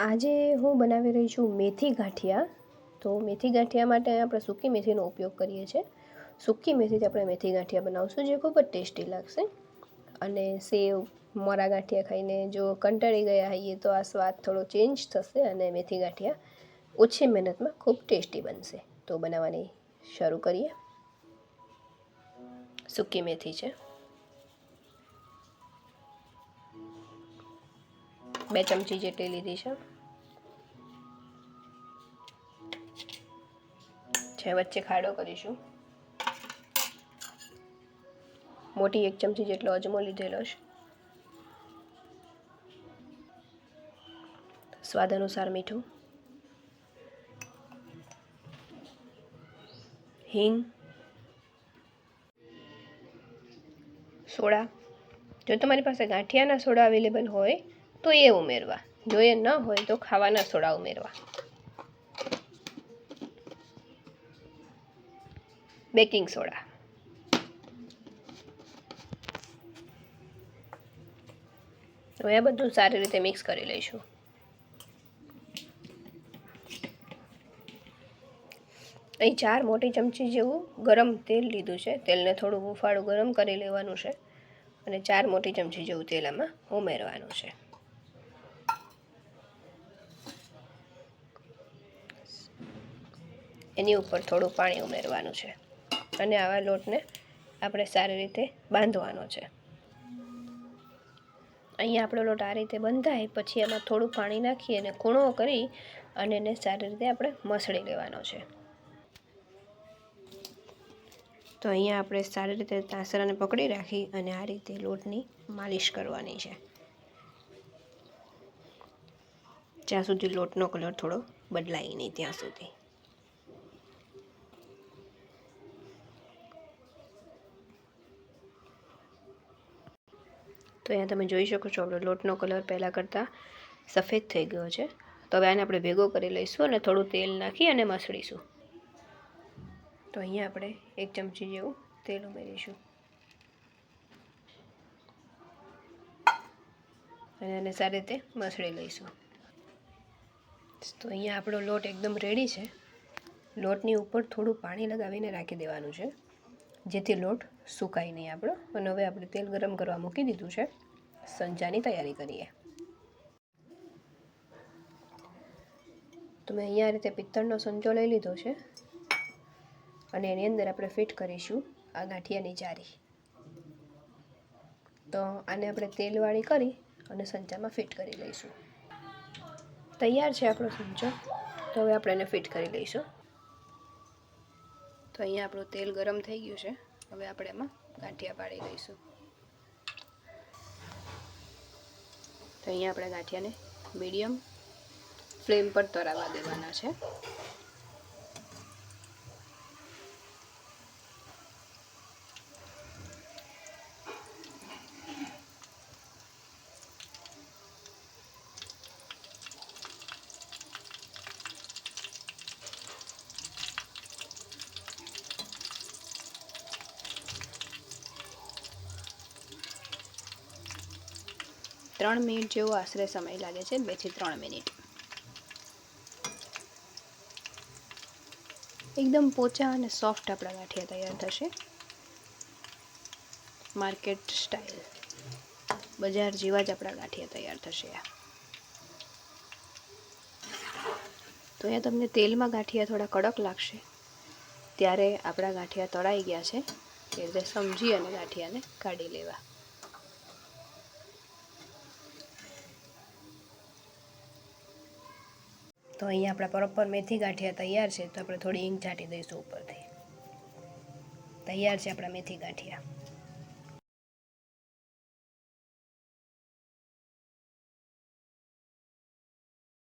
આજે હું બનાવી રહી છું મેથી ગાંઠિયા. તો મેથી ગાંઠિયા માટે આપણે સૂકી મેથીનો ઉપયોગ કરીએ છીએ. સૂકી મેથીથી આપણે મેથી ગાંઠિયા બનાવશું જે ખૂબ જ ટેસ્ટી લાગશે. અને સેવ મોરા ગાંઠિયા ખાઈને જો કંટાળી ગયા હોઈએ તો આ સ્વાદ થોડો ચેન્જ થશે અને મેથી ગાંઠિયા ઓછી મહેનતમાં ખૂબ ટેસ્ટી બનશે. તો બનાવવાની શરૂ કરીએ. સૂકી મેથી છે, 2 ચમચી જેટલી લીધી છે. વચ્ચે ખાડો કરીશું. મોટી 1 ચમચી જેટલો અજમો લીધેલો છે. સ્વાદ અનુસાર મીઠું, હિંગ, સોડા. જો તમારી પાસે ગાંઠિયાના સોડા અવેલેબલ હોય તો એ ઉમેરવા, જો એ ન હોય તો ખાવાના સોડા ઉમેરવા. Baking soda. હવે આ બધું સારી રીતે મિક્સ કરી લઈશું. અહીં 4 મોટી ચમચી જેવું ગરમ તેલ લીધું છે. તેલને થોડું હુંફાળું ગરમ કરી લેવાનું છે અને 4 મોટી ચમચી જેવું તેલ આમાં ઉમેરવાનું છે. એની ઉપર થોડું પાણી ઉમેરવાનું છે અને આવા લોટને આપણે સારી રીતે બાંધવાનો છે. અહીંયા આપણો લોટ આ રીતે બંધાય પછી એમાં થોડું પાણી નાખી અને કૂણો કરી અને એને સારી રીતે આપણે મસળી લેવાનો છે. તો અહીંયા આપણે સારી રીતે તાસરાને પકડી રાખી અને આ રીતે લોટની માલિશ કરવાની છે જ્યાં સુધી લોટનો કલર થોડો બદલાય નહીં ત્યાં સુધી. તો અહીંયા તમે જોઈ શકો છો આપણો લોટનો કલર પહેલાં કરતાં સફેદ થઈ ગયો છે. તો હવે આને આપણે ભેગો કરી લઈશું અને થોડું તેલ નાખી અને મસળીશું. તો અહીંયા આપણે 1 ચમચી જેવું તેલ ઉમેરીશું અને એને સારી રીતે મસળી લઈશું. તો અહીંયા આપણો લોટ એકદમ રેડી છે. લોટની ઉપર થોડું પાણી લગાવીને રાખી દેવાનું છે જેથી લોટ સુકાય નહીં આપણો. અને હવે આપણે તેલ ગરમ કરવા મૂકી દીધું છે. સંચાની તૈયારી કરીએ. તો મેં અહીંયા આ રીતે પિત્તળનો સંચો લઈ લીધો છે અને એની અંદર આપણે ફિટ કરીશું આ ગાંઠિયાની જારી. તો આને આપણે તેલવાળી કરી અને સંચામાં ફિટ કરી લઈશું. તૈયાર છે આપણો સંચો. તો હવે આપણે એને ફિટ કરી લઈશું. તો અહીંયા આપણું તેલ ગરમ થઈ ગયું છે. હવે આપણે એમાં ગાંઠિયા પાડી લઈશું. તો અહીંયા આપણે ગાંઠિયાને મીડિયમ ફ્લેમ પર તળાવવા દેવાના છે. ત્રણ મિનિટ જેવો આશરે સમય લાગે છે, 2 થી 3 મિનિટ. એકદમ પોચા અને સોફ્ટ આપણા ગાંઠિયા તૈયાર થશે. માર્કેટ સ્ટાઇલ બજાર જેવા જ આપણા ગાંઠિયા તૈયાર થશે. તો અહીંયા તમને તેલમાં ગાંઠિયા થોડા કડક લાગશે ત્યારે આપણા ગાંઠિયા તળાઈ ગયા છે એ રીતે સમજી અને ગાંઠિયાને કાઢી લેવા. તો અહીંયા આપણા પ્રોપર મેથી ગાંઠિયા તૈયાર છે. તો આપણે થોડી હિંગ છાંટી દઈશું ઉપરથી. તૈયાર છે આપણા મેથી ગાંઠિયા.